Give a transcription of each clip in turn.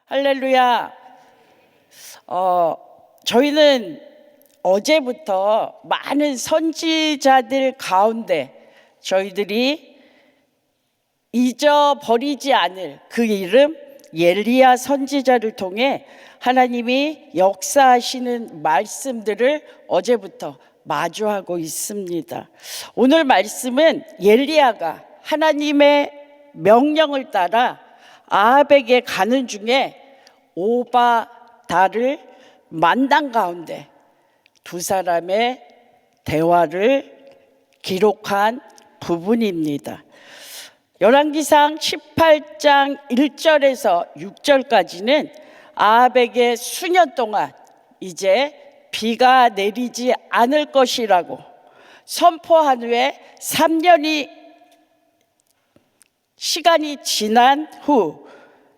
할렐루야. 저희는 어제부터 많은 선지자들 가운데 저희들이 잊어버리지 않을 그 이름 엘리야 선지자를 통해 하나님이 역사하시는 말씀들을 어제부터 마주하고 있습니다. 오늘 말씀은 엘리야가 하나님의 명령을 따라 아합에게 가는 중에 오바다를 만난 가운데 두 사람의 대화를 기록한 부분입니다. 열왕기상 18장 1절에서 6절까지는 아합에게 수년 동안 이제 비가 내리지 않을 것이라고 선포한 후에 3년이 시간이 지난 후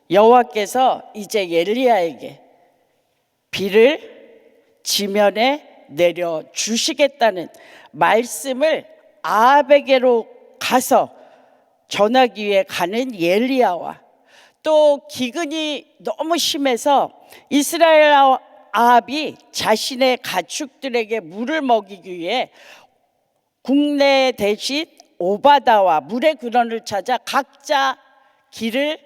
여호와께서 이제 엘리야에게 비를 지면에 내려 주시겠다는 말씀을 아합에게로 가서 전하기 위해 가는 엘리야와 또 기근이 너무 심해서 이스라엘 아합이 자신의 가축들에게 물을 먹이기 위해 국내 대신 오바다와 물의 근원을 찾아 각자 길을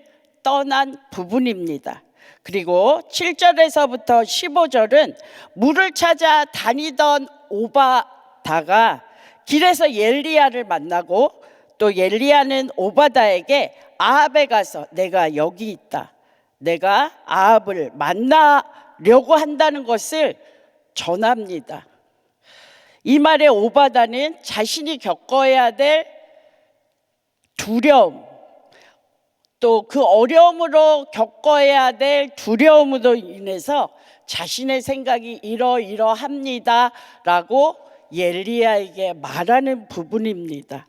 떠난 부분입니다. 그리고 7절에서부터 15절은 물을 찾아 다니던 오바다가 길에서 엘리야를 만나고 또 엘리야는 오바다에게 아합에 가서 내가 여기 있다, 내가 아합을 만나려고 한다는 것을 전합니다. 이 말에 오바다는 자신이 겪어야 될 두려움, 또 그 어려움으로 겪어야 될 두려움으로 인해서 자신의 생각이 이러이러합니다 라고 엘리야에게 말하는 부분입니다.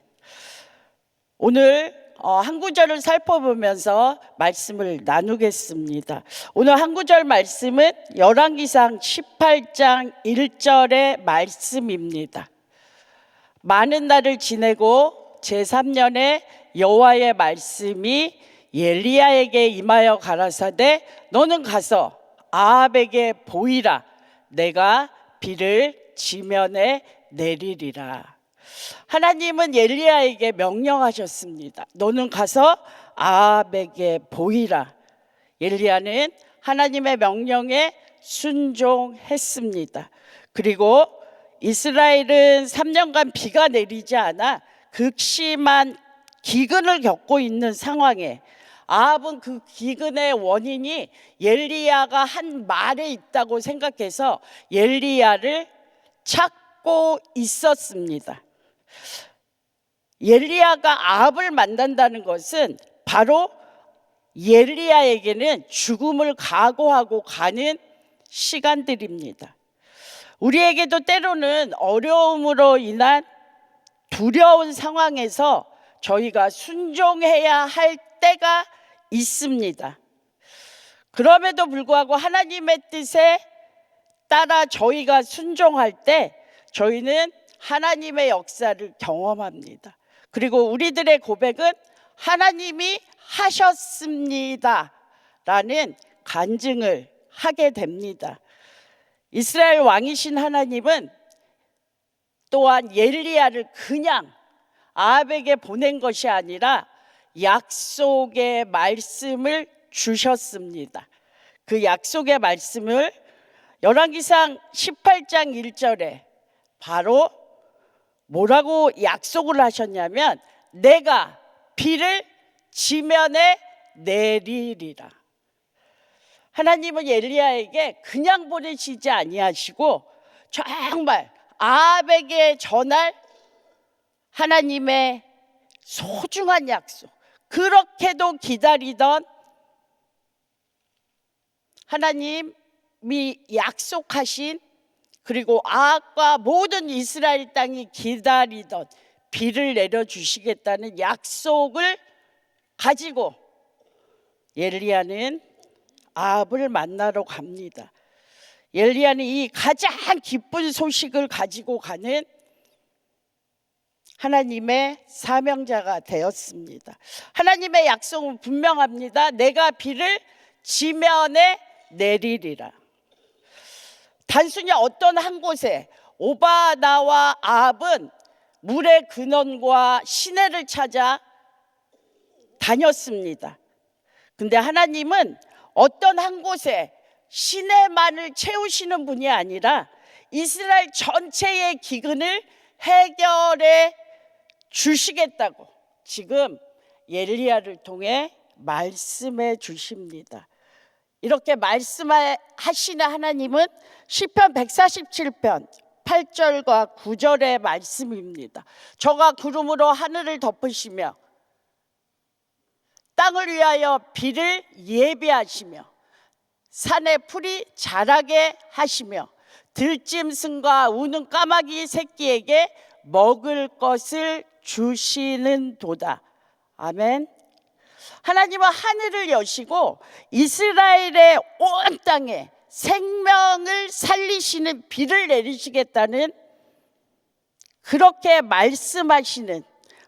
오늘 한 구절을 살펴보면서 말씀을 나누겠습니다. 오늘 한 구절 말씀은 열왕기상 18장 1절의 말씀입니다. 많은 날을 지내고 제3년에 여호와의 말씀이 엘리야에게 임하여 가라사대 너는 가서 아합에게 보이라, 내가 비를 지면에 내리리라. 하나님은 엘리야에게 명령하셨습니다. 너는 가서 아합에게 보이라. 엘리야는 하나님의 명령에 순종했습니다. 그리고 이스라엘은 3년간 비가 내리지 않아 극심한 기근을 겪고 있는 상황에 아합은 그 기근의 원인이 엘리야가 한 말에 있다고 생각해서 엘리야를 찾고 있었습니다. 엘리야가 아합을 만난다는 것은 바로 엘리야에게는 죽음을 각오하고 가는 시간들입니다. 우리에게도 때로는 어려움으로 인한 두려운 상황에서 저희가 순종해야 할 때가 있습니다. 그럼에도 불구하고 하나님의 뜻에 따라 저희가 순종할 때 저희는 하나님의 역사를 경험합니다. 그리고 우리들의 고백은 하나님이 하셨습니다 라는 간증을 하게 됩니다. 이스라엘 왕이신 하나님은 또한 엘리야를 그냥 아합에게 보낸 것이 아니라 약속의 말씀을 주셨습니다. 그 약속의 말씀을 열왕기상 18장 1절에 바로 뭐라고 약속을 하셨냐면 내가 비를 지면에 내리리라. 하나님은 엘리야에게 그냥 보내시지 아니하시고 정말 아합에게 전할 하나님의 소중한 약속, 그렇게도 기다리던 하나님이 약속하신, 그리고 아합과 모든 이스라엘 땅이 기다리던 비를 내려주시겠다는 약속을 가지고 엘리야는 아합을 만나러 갑니다. 엘리야는 이 가장 기쁜 소식을 가지고 가는 하나님의 사명자가 되었습니다. 하나님의 약속은 분명합니다. 내가 비를 지면에 내리리라. 단순히 어떤 한 곳에 오바다와 아합은 물의 근원과 시내를 찾아 다녔습니다. 근데 하나님은 어떤 한 곳에 시내만을 채우시는 분이 아니라 이스라엘 전체의 기근을 해결해 주시겠다고 지금 엘리야를 통해 말씀해 주십니다. 이렇게 말씀하시는 하나님은 시편 147편 8절과 9절의 말씀입니다. 저가 구름으로 하늘을 덮으시며 땅을 위하여 비를 예비하시며 산에 풀이 자라게 하시며 들짐승과 우는 까마귀 새끼에게 먹을 것을 주시는 도다. 아멘. 하나님은 하늘을 여시고 이스라엘의 온 땅에 생명을 살리시는 비를 내리시겠다는 그렇게 말씀하시는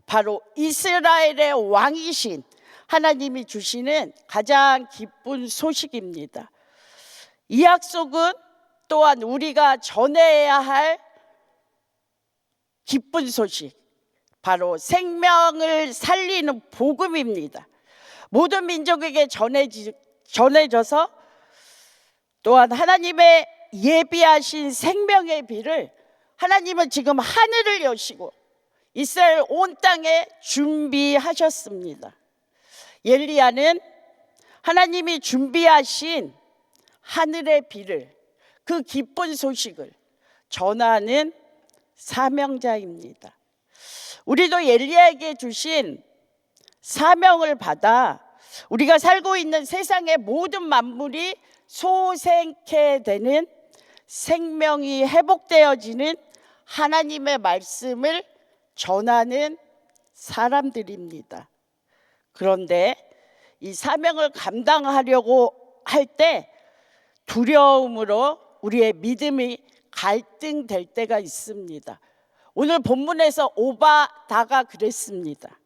바로 이스라엘의 왕이신 하나님이 주시는 가장 기쁜 소식입니다. 이 약속은 또한 우리가 전해야 할 기쁜 소식, 바로 생명을 살리는 복음입니다. 모든 민족에게 전해져서 또한 하나님의 예비하신 생명의 비를 하나님은 지금 하늘을 여시고 이스라엘 온 땅에 준비하셨습니다. 엘리야는 하나님이 준비하신 하늘의 비를, 그 기쁜 소식을 전하는 사명자입니다. 우리도 엘리야에게 주신 사명을 받아 우리가 살고 있는 세상의 모든 만물이 소생케 되는, 생명이 회복되어지는 하나님의 말씀을 전하는 사람들입니다. 그런데 이 사명을 감당하려고 할 때 두려움으로 우리의 믿음이 갈등될 때가 있습니다. 오늘 본문에서 오바다가 그랬습니다.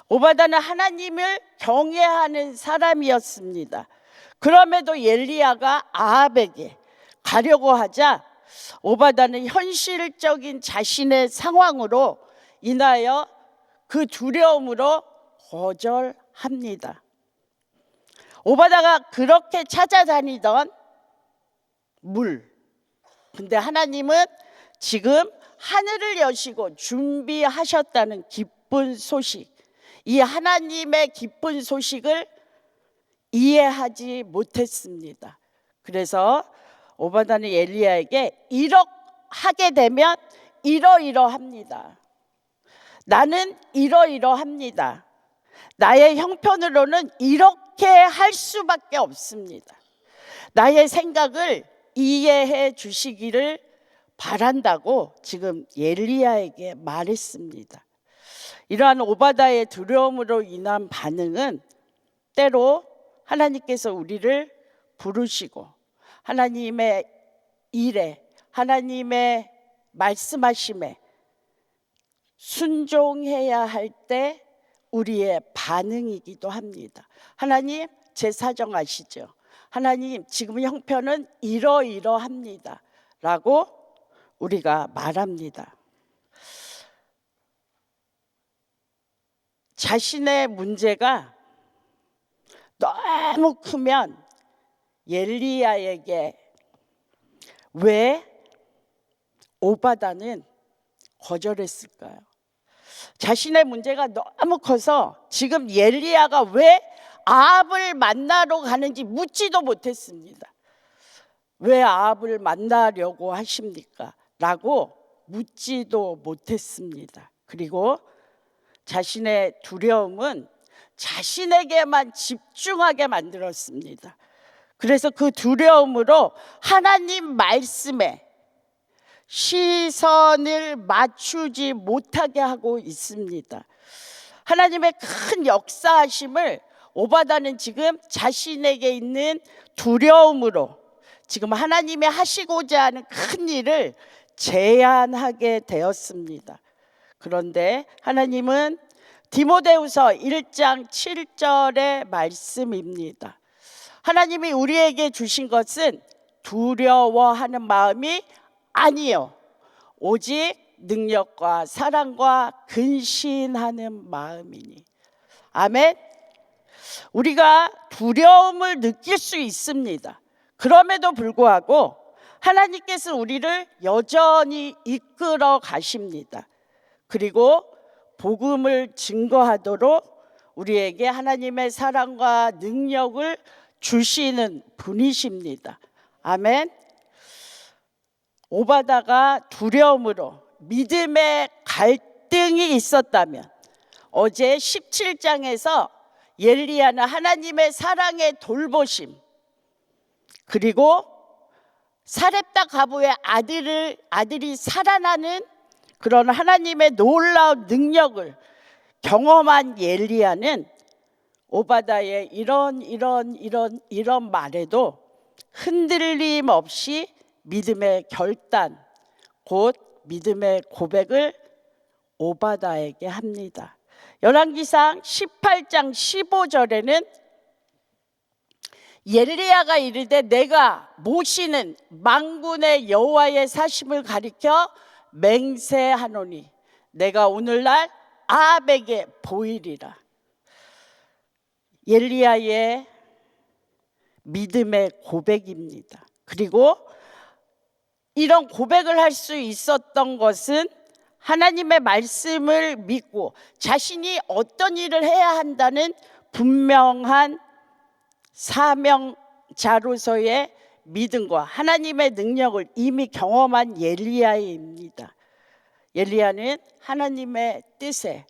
오바다는 하나님을 경외하는 사람이었습니다. 그럼에도 엘리야가 아합에게 가려고 하자 오바다는 현실적인 자신의 상황으로 인하여 그 두려움으로 거절합니다. 오바다가 그렇게 찾아다니던 물, 근데 하나님은 지금 하늘을 여시고 준비하셨다는 기쁜 소식, 이 하나님의 기쁜 소식을 이해하지 못했습니다. 그래서 오바다는 엘리야에게 하게 되면 이러이러합니다. 나는 이러이러합니다. 나의 형편으로는 이렇게 할 수밖에 없습니다. 나의 생각을 이해해 주시기를 바란다고 지금 엘리야에게 말했습니다. 이러한 오바다의 두려움으로 인한 반응은 때로 하나님께서 우리를 부르시고 하나님의 일에, 하나님의 말씀하심에 순종해야 할 때 우리의 반응이기도 합니다. 하나님, 제 사정 아시죠? 하나님, 지금 형편은 이러이러합니다 라고 우리가 말합니다. 자신의 문제가 너무 크면 엘리야에게 왜 오바다는 거절했을까요? 자신의 문제가 너무 커서 지금 엘리야가 왜 아합을 만나러 가는지 묻지도 못했습니다. 왜 아합을 만나려고 하십니까? 라고 묻지도 못했습니다. 그리고 자신의 두려움은 자신에게만 집중하게 만들었습니다. 그래서 그 두려움으로 하나님 말씀에 시선을 맞추지 못하게 하고 있습니다. 하나님의 큰 역사하심을 오바다는 지금 자신에게 있는 두려움으로 지금 하나님이 하시고자 하는 큰 일을 제한하게 되었습니다. 그런데 하나님은 디모데후서 1장 7절의 말씀입니다. 하나님이 우리에게 주신 것은 두려워하는 마음이 아니요, 오직 능력과 사랑과 근신하는 마음이니. 아멘. 우리가 두려움을 느낄 수 있습니다. 그럼에도 불구하고 하나님께서 우리를 여전히 이끌어 가십니다. 그리고 복음을 증거하도록 우리에게 하나님의 사랑과 능력을 주시는 분이십니다. 아멘. 오바다가 두려움으로 믿음의 갈등이 있었다면 어제 17장에서 엘리야는 하나님의 사랑의 돌보심, 그리고 사렙다 과부의 아들이 살아나는 그런 하나님의 놀라운 능력을 경험한 엘리야는 오바다의 이런 말에도 흔들림 없이 믿음의 결단, 곧 믿음의 고백을 오바다에게 합니다. 열왕기상 18장 15절에는 엘리야가 이르되 내가 모시는 만군의 여호와의 사심을 가리켜 맹세하노니 내가 오늘날 아합에게 보이리라. 엘리야의 믿음의 고백입니다. 그리고 이런 고백을 할 수 있었던 것은 하나님의 말씀을 믿고 자신이 어떤 일을 해야 한다는 분명한 사명자로서의 믿음과 하나님의 능력을 이미 경험한 엘리야입니다. 엘리야는 하나님의 뜻에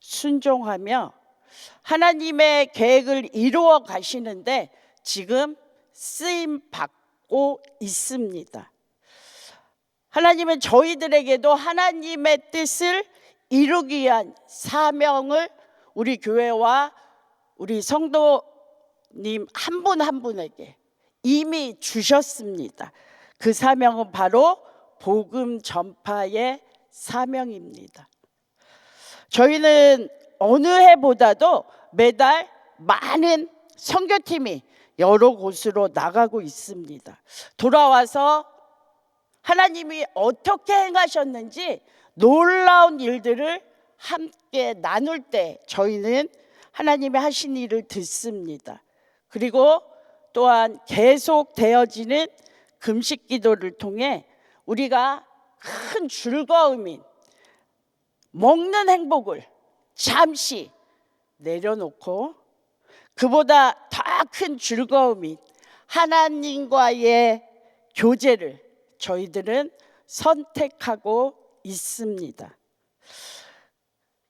순종하며 하나님의 계획을 이루어 가시는데 지금 쓰임 받고 있습니다. 하나님은 저희들에게도 하나님의 뜻을 이루기 위한 사명을 우리 교회와 우리 성도님 한 분 한 분에게 이미 주셨습니다. 그 사명은 바로 복음 전파의 사명입니다. 저희는 어느 해보다도 매달 많은 선교팀이 여러 곳으로 나가고 있습니다. 돌아와서 하나님이 어떻게 행하셨는지 놀라운 일들을 함께 나눌 때 저희는 하나님이 하신 일을 듣습니다. 그리고 또한 계속 되어지는 금식 기도를 통해 우리가 큰 즐거움인 먹는 행복을 잠시 내려놓고 그보다 더 큰 즐거움인 하나님과의 교제를 저희들은 선택하고 있습니다.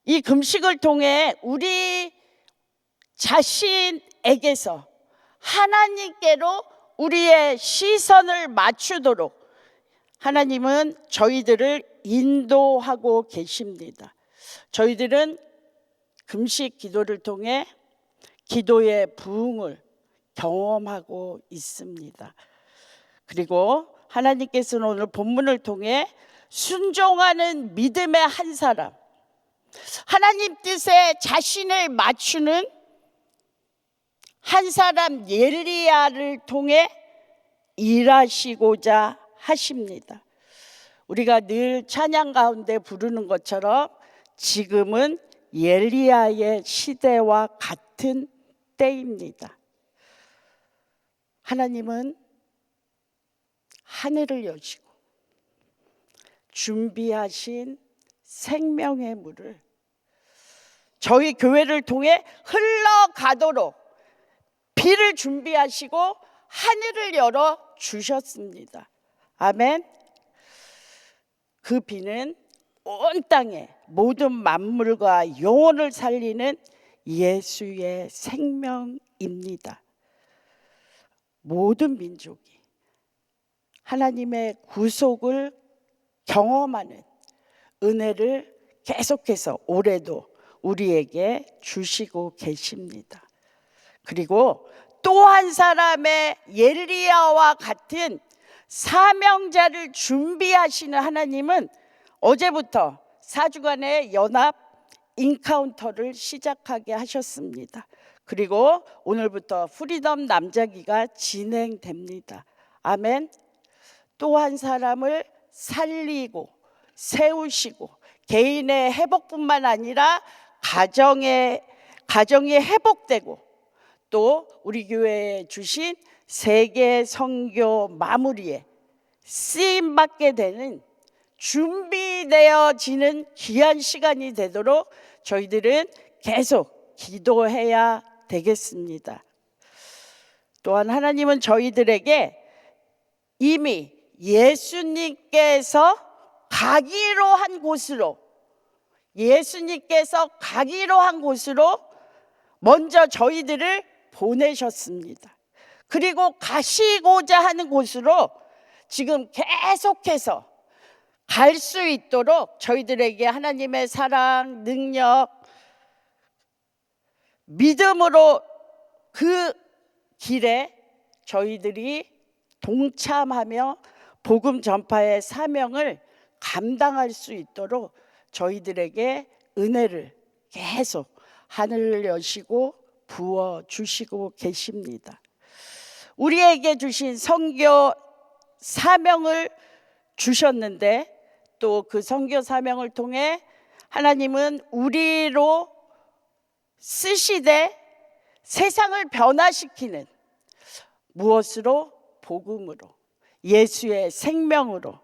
이 금식을 통해 우리 자신에게서 하나님께로 우리의 시선을 맞추도록 하나님은 저희들을 인도하고 계십니다. 저희들은 금식 기도를 통해 기도의 부흥을 경험하고 있습니다. 그리고 하나님께서는 오늘 본문을 통해 순종하는 믿음의 한 사람, 하나님 뜻에 자신을 맞추는 한 사람 엘리야를 통해 일하시고자 하십니다. 우리가 늘 찬양 가운데 부르는 것처럼 지금은 엘리야의 시대와 같은 때입니다. 하나님은 하늘을 여시고 준비하신 생명의 물을 저희 교회를 통해 흘러가도록 비를 준비하시고 하늘을 열어 주셨습니다. 아멘. 그 비는 온 땅의 모든 만물과 영혼을 살리는 예수의 생명입니다. 모든 민족이 하나님의 구속을 경험하는 은혜를 계속해서 올해도 우리에게 주시고 계십니다. 그리고 또 한 사람의 엘리야와 같은 사명자를 준비하시는 하나님은 어제부터 4주간의 연합 인카운터를 시작하게 하셨습니다. 그리고 오늘부터 프리덤 남자기가 진행됩니다. 아멘. 또 한 사람을 살리고 세우시고 개인의 회복뿐만 아니라 가정이 회복되고 또 우리 교회에 주신 세계 선교 마무리에 쓰임받게 되는 준비되어지는 귀한 시간이 되도록 저희들은 계속 기도해야 되겠습니다. 또한 하나님은 저희들에게 이미 예수님께서 가기로 한 곳으로 먼저 저희들을 보내셨습니다. 그리고 가시고자 하는 곳으로 지금 계속해서 갈 수 있도록 저희들에게 하나님의 사랑, 능력, 믿음으로 그 길에 저희들이 동참하며 복음 전파의 사명을 감당할 수 있도록 저희들에게 은혜를 계속 하늘을 여시고 부어주시고 계십니다. 우리에게 주신 선교 사명을 주셨는데 또 그 선교 사명을 통해 하나님은 우리로 쓰시되 세상을 변화시키는 무엇으로? 복음으로, 예수의 생명으로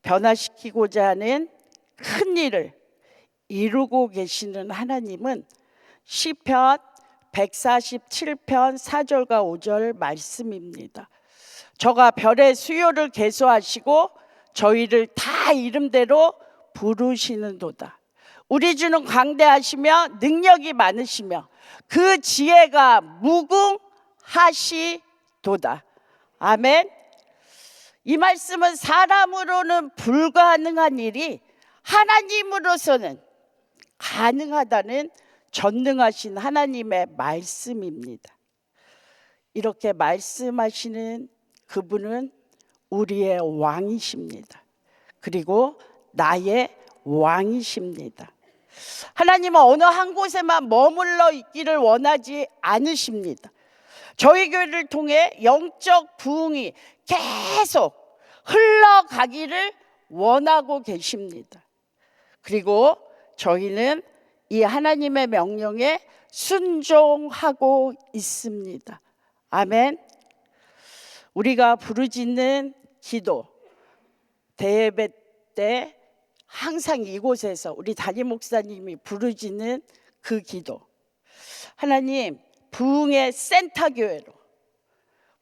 변화시키고자 하는 큰 일을 이루고 계시는 하나님은 시편 147편 4절과 5절 말씀입니다. 저가 별의 수요를 계수하시고 저희를 다 이름대로 부르시는도다. 우리 주는 광대하시며 능력이 많으시며 그 지혜가 무궁하시도다. 아멘. 이 말씀은 사람으로는 불가능한 일이 하나님으로서는 가능하다는 전능하신 하나님의 말씀입니다. 이렇게 말씀하시는 그분은 우리의 왕이십니다. 그리고 나의 왕이십니다. 하나님은 어느 한 곳에만 머물러 있기를 원하지 않으십니다. 저희 교회를 통해 영적 부흥이 계속 흘러가기를 원하고 계십니다. 그리고 저희는 이 하나님의 명령에 순종하고 있습니다. 아멘. 우리가 부르짖는 기도, 대예배 때 항상 이곳에서 우리 담임 목사님이 부르짖는 그 기도, 하나님 부흥의 센터교회로,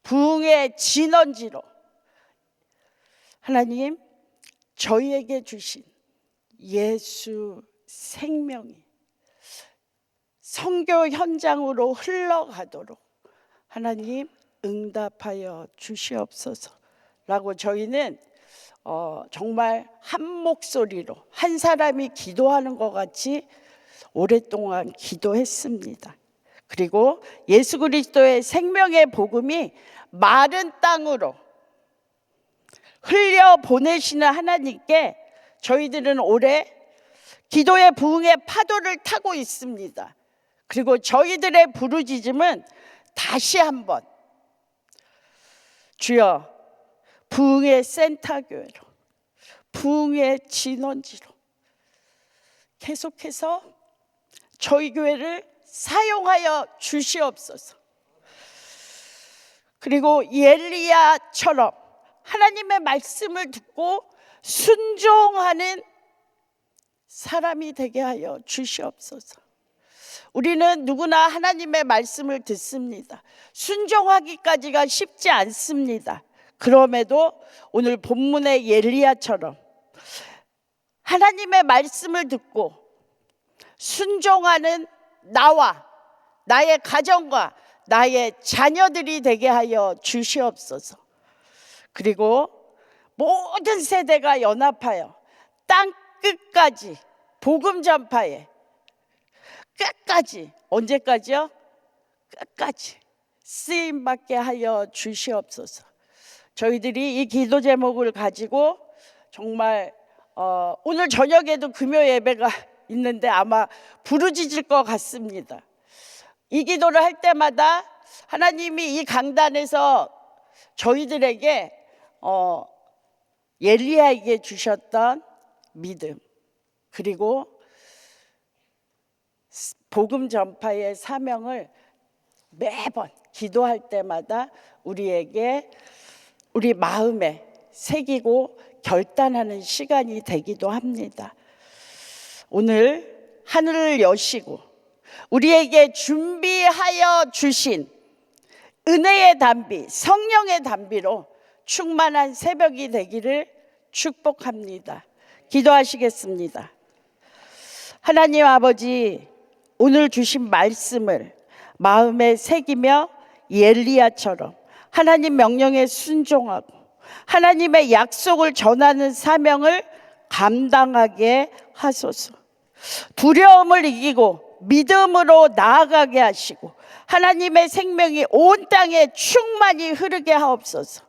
부흥의 진원지로 하나님 저희에게 주신 예수 생명이 선교 현장으로 흘러가도록 하나님 응답하여 주시옵소서라고 저희는 정말 한 목소리로 한 사람이 기도하는 것 같이 오랫동안 기도했습니다. 그리고 예수 그리스도의 생명의 복음이 마른 땅으로 흘려보내시는 하나님께 저희들은 올해 기도의 부흥의 파도를 타고 있습니다. 그리고 저희들의 부르짖음은 다시 한번 주여 부흥의 센터교회로, 부흥의 진원지로 계속해서 저희 교회를 사용하여 주시옵소서. 그리고 엘리야처럼 하나님의 말씀을 듣고 순종하는 사람이 되게 하여 주시옵소서. 우리는 누구나 하나님의 말씀을 듣습니다. 순종하기까지가 쉽지 않습니다. 그럼에도 오늘 본문의 엘리야처럼 하나님의 말씀을 듣고 순종하는 나와 나의 가정과 나의 자녀들이 되게 하여 주시옵소서. 그리고 모든 세대가 연합하여 땅 끝까지 복음 전파에 끝까지, 언제까지요? 끝까지 쓰임받게 하여 주시옵소서. 저희들이 이 기도 제목을 가지고 정말 오늘 저녁에도 금요 예배가 있는데 아마 부르짖을 것 같습니다. 이 기도를 할 때마다 하나님이 이 강단에서 저희들에게 엘리야에게 주셨던 믿음, 그리고 복음 전파의 사명을 매번 기도할 때마다 우리에게, 우리 마음에 새기고 결단하는 시간이 되기도 합니다. 오늘 하늘을 여시고 우리에게 준비하여 주신 은혜의 단비, 성령의 단비로 충만한 새벽이 되기를 축복합니다. 기도하시겠습니다. 하나님 아버지, 오늘 주신 말씀을 마음에 새기며 엘리야처럼 하나님 명령에 순종하고 하나님의 약속을 전하는 사명을 감당하게 하소서. 두려움을 이기고 믿음으로 나아가게 하시고 하나님의 생명이 온 땅에 충만히 흐르게 하옵소서.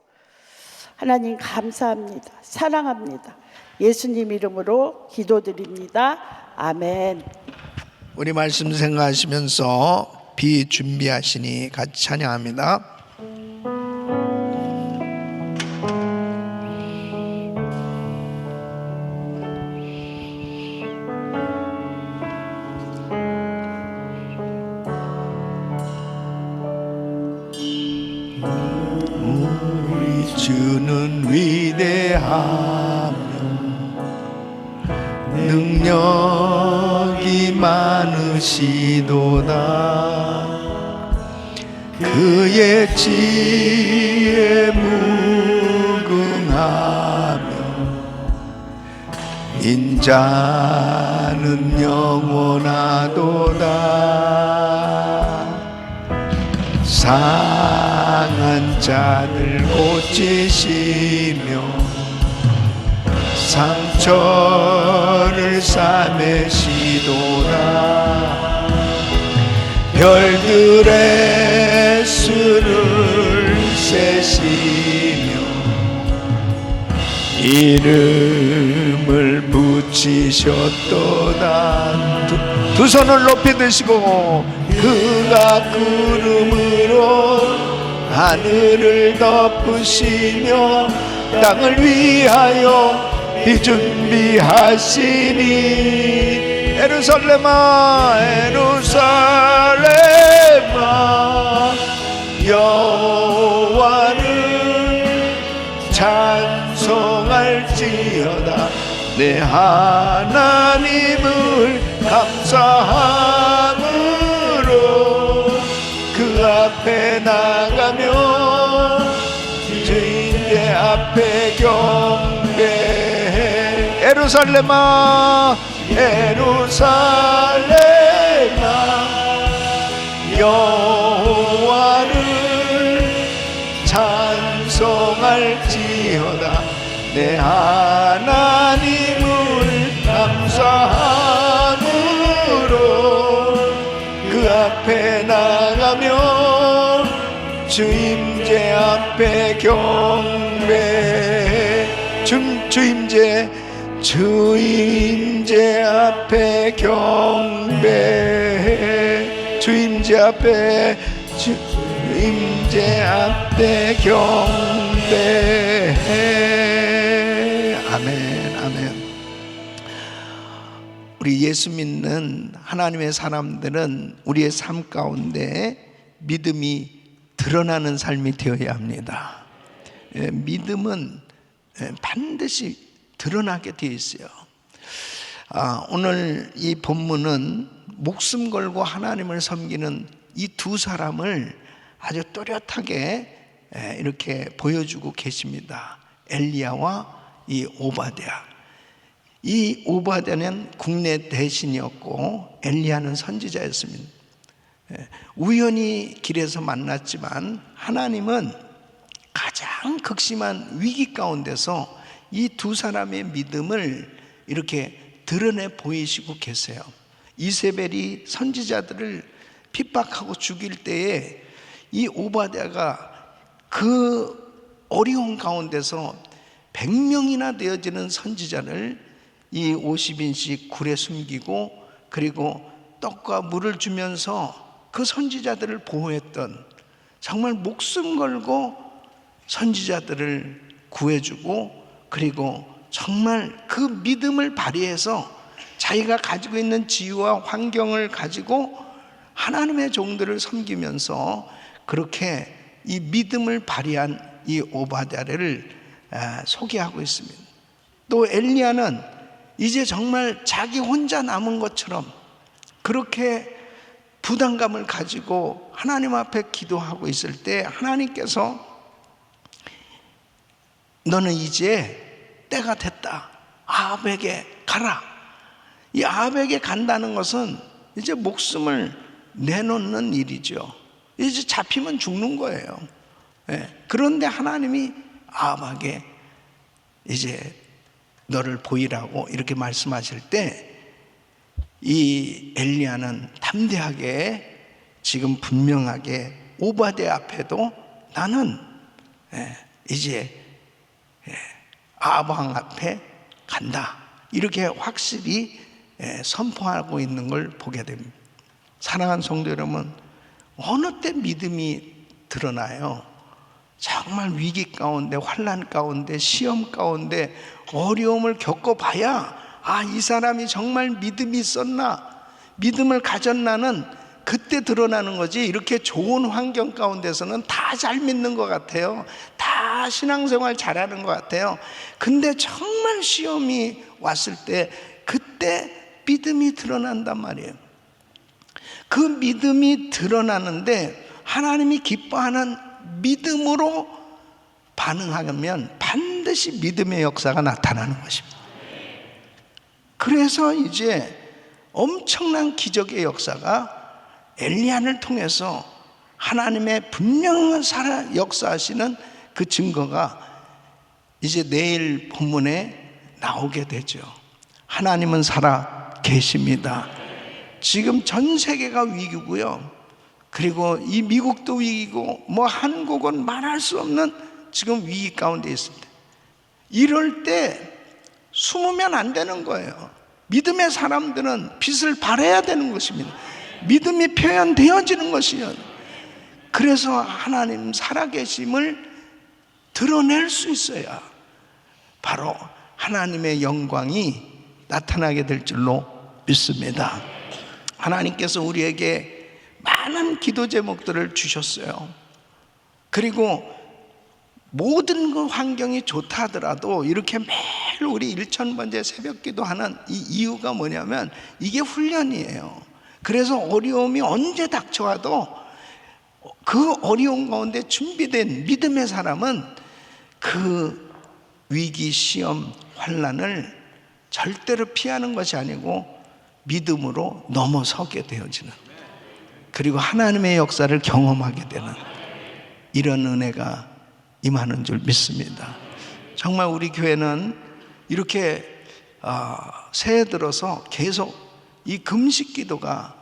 하나님 감사합니다. 사랑합니다. 예수님 이름으로 기도드립니다. 아멘. 우리 말씀 생각하시면서 비준비하시니 같이 찬양합니다. 우리 주는 위대하며 능력이 많으시도다. 그의 지혜 무궁하며 인자는 영원하도다. 상한 자들 고치시며 상처를 싸매시도다. 별들의 수를 세시며 이름을 붙이셨도다. 두 손을 높이 드시고 그가 구름으로 하늘을 덮으시며 땅을 위하여 비준비하시니 예루살렘아 예루살렘아 여호와를 찬송할지어다. 내 하나님을 감사함으로 그 앞에 나가며 주인의 앞에 경배해. 예루살렘아 예루살렘아 여호와를 찬송할지어다. 내 하나님을 감사함으로 그 앞에 나가며 주 임재 앞에 경배해. 주 임재 앞에 경배해. 주 임재 앞에 경배해. 아멘 아멘. 우리 예수 믿는 하나님의 사람들은 우리의 삶 가운데 믿음이 드러나는 삶이 되어야 합니다. 믿음은 반드시 드러나게 되어 있어요. 오늘 이 본문은 목숨 걸고 하나님을 섬기는 이 두 사람을 아주 또렷하게 이렇게 보여주고 계십니다. 엘리야와 이 오바댜. 이 오바댜는 국내 대신이었고 엘리야는 선지자였습니다. 우연히 길에서 만났지만 하나님은 가장 극심한 위기 가운데서 이 두 사람의 믿음을 이렇게 드러내 보이시고 계세요. 이세벨이 선지자들을 핍박하고 죽일 때에 이 오바댜가 그 어려운 가운데서 100명이나 되어지는 선지자를 이 50인씩 굴에 숨기고 그리고 떡과 물을 주면서 그 선지자들을 보호했던, 정말 목숨 걸고 선지자들을 구해주고, 그리고 정말 그 믿음을 발휘해서 자기가 가지고 있는 지위와 환경을 가지고 하나님의 종들을 섬기면서 그렇게 이 믿음을 발휘한 이 오바댜를 소개하고 있습니다. 또 엘리야는 이제 정말 자기 혼자 남은 것처럼 그렇게 부담감을 가지고 하나님 앞에 기도하고 있을 때 하나님께서 너는 이제 때가 됐다, 아합에게 가라. 이 아합에게 간다는 것은 이제 목숨을 내놓는 일이죠. 이제 잡히면 죽는 거예요. 그런데 하나님이 아합에게 이제 너를 보이라고 이렇게 말씀하실 때 이 엘리야는 담대하게 지금 분명하게 오바댜 앞에도 나는 이제 아합 왕 앞에 간다, 이렇게 확실히 선포하고 있는 걸 보게 됩니다. 사랑하는 성도 여러분, 어느 때 믿음이 드러나요? 정말 위기 가운데, 환난 가운데, 시험 가운데 어려움을 겪어봐야 이 사람이 정말 믿음이 있었나, 믿음을 가졌나는 그때 드러나는 거지. 이렇게 좋은 환경 가운데서는 다 잘 믿는 것 같아요. 다 신앙생활 잘하는 것 같아요. 근데 정말 시험이 왔을 때 그때 믿음이 드러난단 말이에요. 그 믿음이 드러나는데 하나님이 기뻐하는 믿음으로 반응하면 반드시 믿음의 역사가 나타나는 것입니다. 그래서 이제 엄청난 기적의 역사가 엘리야를 통해서 하나님의 분명한 역사하시는 그 증거가 이제 내일 본문에 나오게 되죠. 하나님은 살아 계십니다. 지금 전 세계가 위기고요, 그리고 이 미국도 위기고 뭐 한국은 말할 수 없는 지금 위기 가운데 있습니다. 이럴 때 숨으면 안 되는 거예요. 믿음의 사람들은 빛을 발해야 되는 것입니다. 믿음이 표현되어지는 것이요. 그래서 하나님 살아계심을 드러낼 수 있어야 바로 하나님의 영광이 나타나게 될 줄로 믿습니다. 하나님께서 우리에게 많은 기도 제목들을 주셨어요. 그리고 모든 그 환경이 좋다 하더라도 이렇게 매일 우리 1000번째 새벽 기도하는 이 이유가 뭐냐면 이게 훈련이에요. 그래서 어려움이 언제 닥쳐와도 그 어려운 가운데 준비된 믿음의 사람은 그 위기, 시험, 환난을 절대로 피하는 것이 아니고 믿음으로 넘어서게 되어지는, 그리고 하나님의 역사를 경험하게 되는 이런 은혜가 임하는 줄 믿습니다. 정말 우리 교회는 이렇게 새해 들어서 계속 이 금식 기도가,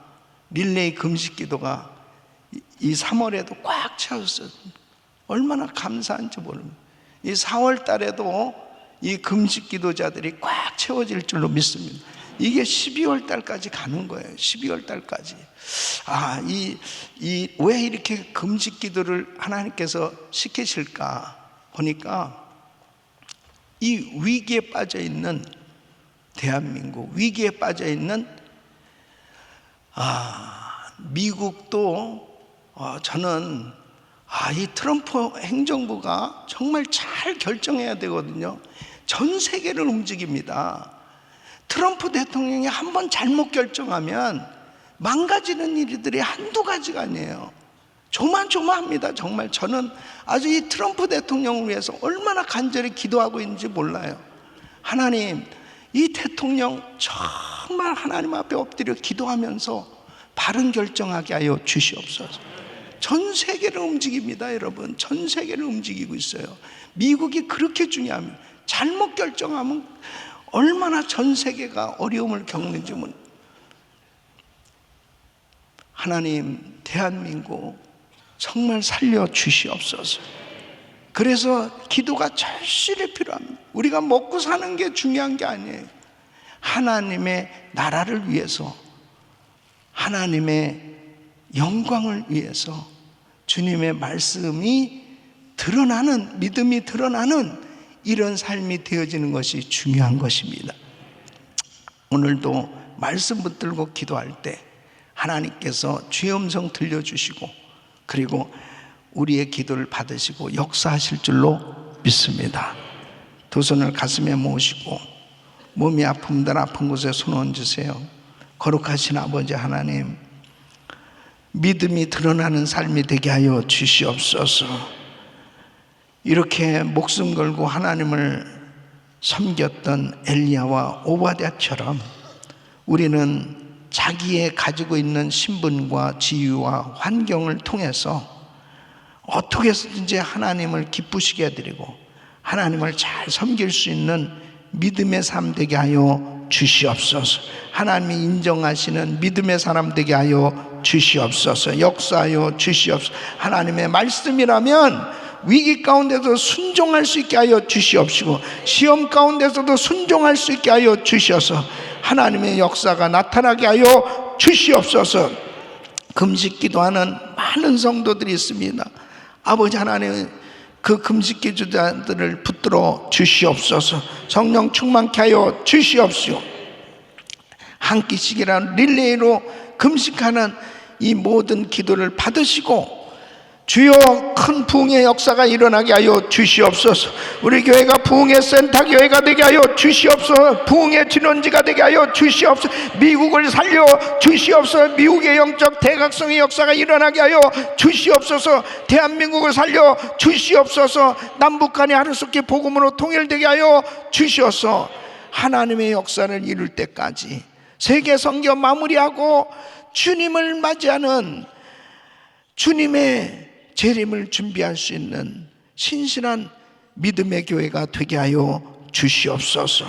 릴레이 금식 기도가 이 3월에도 꽉 채웠어요. 얼마나 감사한지 모릅니다. 이 4월 달에도 이 금식 기도자들이 꽉 채워질 줄로 믿습니다. 이게 12월 달까지 가는 거예요. 12월 달까지. 왜 이렇게 금식 기도를 하나님께서 시키실까 보니까 이 위기에 빠져 있는 대한민국, 위기에 빠져 있는 미국도 저는 이 트럼프 행정부가 정말 잘 결정해야 되거든요. 전 세계를 움직입니다. 트럼프 대통령이 한번 잘못 결정하면 망가지는 일들이 한두 가지가 아니에요. 조마조마합니다. 정말 저는 아주 이 트럼프 대통령을 위해서 얼마나 간절히 기도하고 있는지 몰라요. 하나님, 이 대통령 정말 하나님 앞에 엎드려 기도하면서 바른 결정하게 하여 주시옵소서. 전 세계를 움직입니다, 여러분. 전 세계를 움직이고 있어요. 미국이 그렇게 중요합니다. 잘못 결정하면 얼마나 전 세계가 어려움을 겪는지 모릅니다. 하나님, 대한민국 정말 살려 주시옵소서. 그래서 기도가 절실히 필요합니다. 우리가 먹고 사는 게 중요한 게 아니에요. 하나님의 나라를 위해서, 하나님의 영광을 위해서 주님의 말씀이 드러나는, 믿음이 드러나는 이런 삶이 되어지는 것이 중요한 것입니다. 오늘도 말씀 붙들고 기도할 때 하나님께서 주의 음성 들려주시고 그리고 우리의 기도를 받으시고 역사하실 줄로 믿습니다. 두 손을 가슴에 모으시고 몸이 아픈 분들 아픈 곳에 손 얹으세요. 거룩하신 아버지 하나님, 믿음이 드러나는 삶이 되게 하여 주시옵소서. 이렇게 목숨 걸고 하나님을 섬겼던 엘리야와 오바댜처럼 우리는 자기의 가지고 있는 신분과 지위와 환경을 통해서 어떻게 해서든지 하나님을 기쁘시게 해드리고 하나님을 잘 섬길 수 있는 믿음의 삶 되게 하여 주시옵소서. 하나님이 인정하시는 믿음의 사람 되게 하여 주시옵소서. 역사하여 주시옵소서. 하나님의 말씀이라면 위기 가운데서 순종할 수 있게 하여 주시옵시고 시험 가운데서도 순종할 수 있게 하여 주셔서 하나님의 역사가 나타나게 하여 주시옵소서. 금식 기도하는 많은 성도들이 있습니다. 아버지 하나님, 그 금식 기도자들을 붙들어 주시옵소서. 성령 충만케 하여 주시옵시고 한 끼씩이라는 릴레이로 금식하는 이 모든 기도를 받으시고 주여 큰 부흥의 역사가 일어나게 하여 주시옵소서. 우리 교회가 부흥의 센터교회가 되게 하여 주시옵소서. 부흥의 진원지가 되게 하여 주시옵소서. 미국을 살려 주시옵소서. 미국의 영적 대각성의 역사가 일어나게 하여 주시옵소서. 대한민국을 살려 주시옵소서. 남북 간에 하루속히 복음으로 통일되게 하여 주시옵소서. 하나님의 역사를 이룰 때까지 세계 선교 마무리하고 주님을 맞이하는 주님의 재림을 준비할 수 있는 신실한 믿음의 교회가 되게 하여 주시옵소서.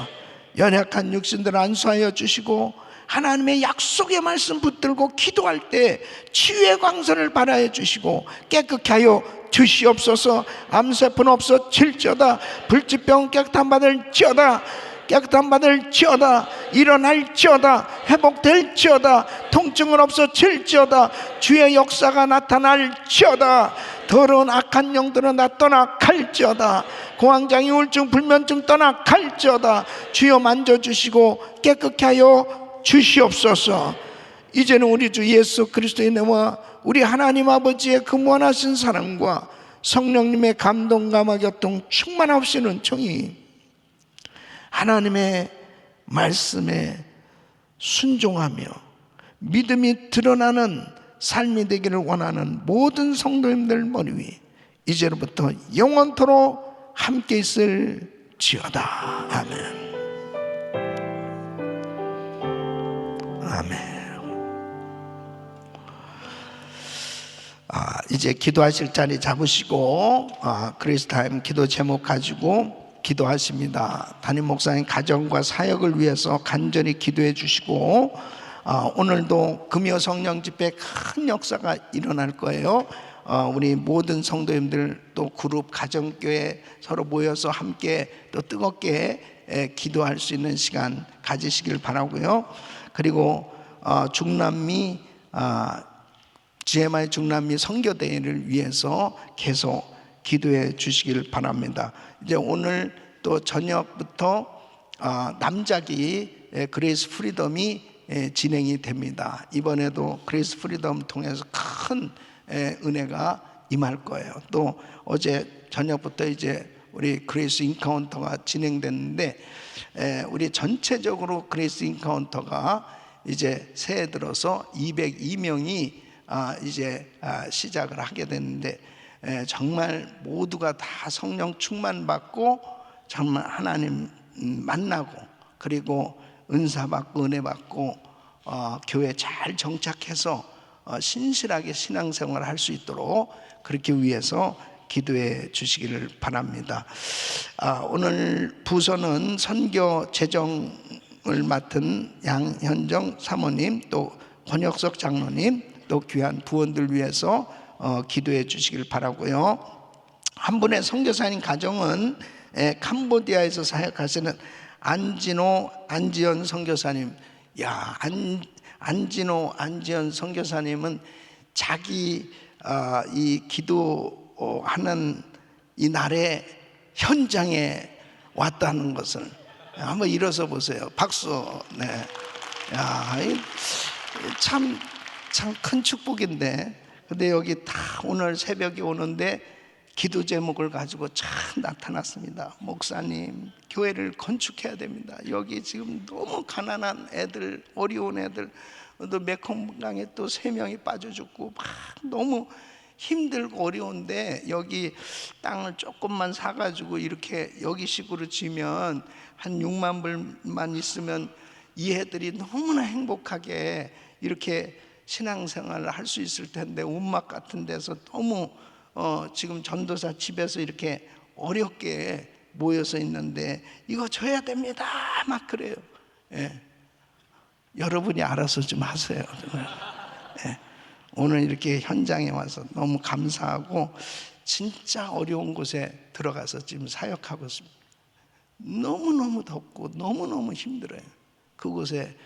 연약한 육신들 안수하여 주시고 하나님의 약속의 말씀 붙들고 기도할 때 치유의 광선을 발하여 주시고 깨끗게 하여 주시옵소서. 암세포는 없어질지어다. 불치병 깨끗한 받을지어다. 깨끗한 받을지어다. 일어날지어다. 회복될지어다. 통증은 없어질지어다. 주의 역사가 나타날지어다. 더러운 악한 영들은 다 떠나갈지어다. 공황장애 우울증 불면증 떠나갈지어다. 주여 만져주시고 깨끗게 하여 주시옵소서. 이제는 우리 주 예수 그리스도의 은혜와 우리 하나님 아버지의 그 무한하신 사랑과 성령님의 감동 감화 교통 충만하시는 총이 하나님의 말씀에 순종하며 믿음이 드러나는 삶이 되기를 원하는 모든 성도님들 머리 위 이제로부터 영원토록 함께 있을지어다. 아멘. 아멘. 이제 기도하실 자리 잡으시고 그리스타임 기도 제목 가지고 기도하십니다. 담임 목사님 가정과 사역을 위해서 간절히 기도해 주시고 오늘도 금요 성령 집회 큰 역사가 일어날 거예요. 우리 모든 성도님들 또 그룹 가정교회 서로 모여서 함께 또 뜨겁게 기도할 수 있는 시간 가지시길 바라고요. 그리고 중남미 GMI 중남미 선교대회를 위해서 계속 기도해 주시길 바랍니다. 이제 오늘 또 저녁부터 남자기 그레이스 프리덤이 진행이 됩니다. 이번에도 그레이스 프리덤 통해서 큰 은혜가 임할 거예요. 또 어제 저녁부터 이제 우리 그레이스 인카운터가 진행됐는데 우리 전체적으로 그레이스 인카운터가 이제 새해 들어서 202명이 이제 시작을 하게 됐는데 정말 모두가 다 성령 충만 받고 정말 하나님 만나고 그리고 은사 받고 은혜 받고 교회 잘 정착해서 신실하게 신앙생활을 할 수 있도록 그렇게 위해서 기도해 주시기를 바랍니다. 오늘 부서는 선교 재정을 맡은 양현정 사모님 또 권혁석 장로님 또 귀한 부원들 위해서 기도해 주시길 바라고요. 한 분의 선교사님 가정은 캄보디아에서 사역하시는 안지연 선교사님. 안지연 선교사님은 자기 이 기도하는 이 날에 현장에 왔다는 것을 한번 일어서 보세요. 박수. 네. 야, 참 큰 축복인데. 근데 여기 다 오늘 새벽에 오는데 기도 제목을 가지고 참 나타났습니다. 목사님, 교회를 건축해야 됩니다. 여기 지금 너무 가난한 애들, 어려운 애들, 또 메콩강에 또 3명이 빠져 죽고 막 너무 힘들고 어려운데, 여기 땅을 조금만 사가지고 이렇게 여기식으로 지면 한 6만 불만 있으면 이 애들이 너무나 행복하게 이렇게 신앙생활을 할 수 있을 텐데, 운막 같은 데서 너무 지금 전도사 집에서 이렇게 어렵게 모여서 있는데 이거 줘야 됩니다 막 그래요. 예. 여러분이 알아서 좀 하세요. 예. 오늘 이렇게 현장에 와서 너무 감사하고, 진짜 어려운 곳에 들어가서 지금 사역하고 있습니다. 너무너무 덥고 너무너무 힘들어요. 그곳에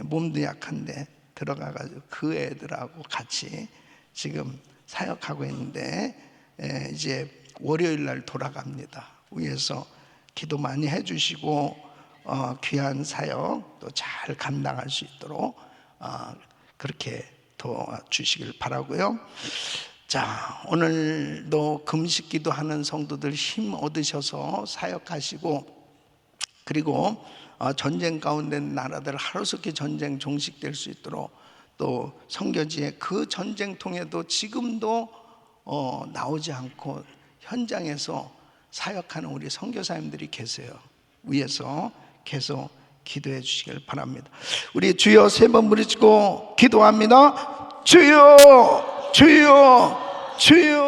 몸도 약한데 들어가가지고 그 애들하고 같이 지금 사역하고 있는데, 이제 월요일 날 돌아갑니다. 위에서 기도 많이 해주시고 귀한 사역 또 잘 감당할 수 있도록 그렇게 도와주시길 바라고요. 자, 오늘도 금식 기도하는 성도들 힘 얻으셔서 사역하시고, 그리고 전쟁 가운데 나라들 하루속히 전쟁 종식될 수 있도록, 또 선교지에 그 전쟁통에도 지금도 나오지 않고 현장에서 사역하는 우리 선교사님들이 계세요. 위에서 계속 기도해 주시길 바랍니다. 우리 주여 3번 부르시고 기도합니다. 주여, 주여, 주여.